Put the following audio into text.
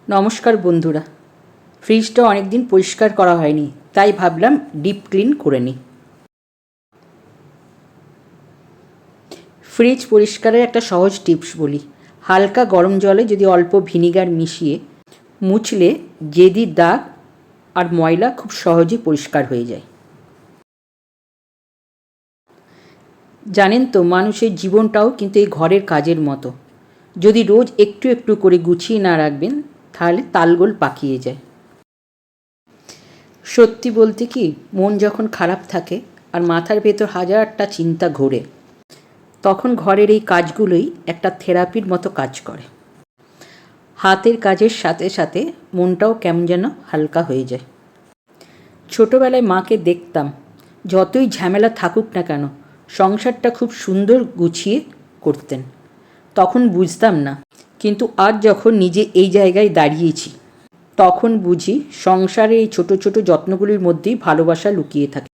নমস্কার বন্ধুরা। ফ্রিজটা অনেক দিন পরিষ্কার করা হয়নি, তাই ভাবলাম ডিপ ক্লিন করে নিই। ফ্রিজ পরিষ্কারের একটা সহজ টিপস বলি। হালকা গরম জলে যদি অল্প ভিনিগার মিশিয়ে মুছলে জেদি দাগ আর ময়লা খুব সহজেই পরিষ্কার হয়ে যায়। জানেন তো, মানুষের জীবনটাও কিন্তু এই ঘরের কাজের মতো। যদি রোজ একটু একটু করে গুছিয়ে না রাখবেন, তাহলে তালগোল পাকিয়ে যায়। সত্যি বলতে কি, মন যখন খারাপ থাকে আর মাথার ভেতর হাজারটা চিন্তা ঘোরে, তখন ঘরের এই কাজগুলোই একটা থেরাপির মতো কাজ করে। হাতের কাজের সাথে সাথে মনটাও কেমন যেন হালকা হয়ে যায়। ছোটোবেলায় মাকে দেখতাম, যতই ঝামেলা থাকুক না কেন সংসারটা খুব সুন্দর গুছিয়ে করতেন। তখন বুঝতাম না, কিন্তু আজ যখন নিজে এই জায়গায় দাঁড়িয়েছি, তখন বুঝি সংসারে এই ছোটো ছোটো যত্নগুলির মধ্যেই ভালোবাসা লুকিয়ে থাকে।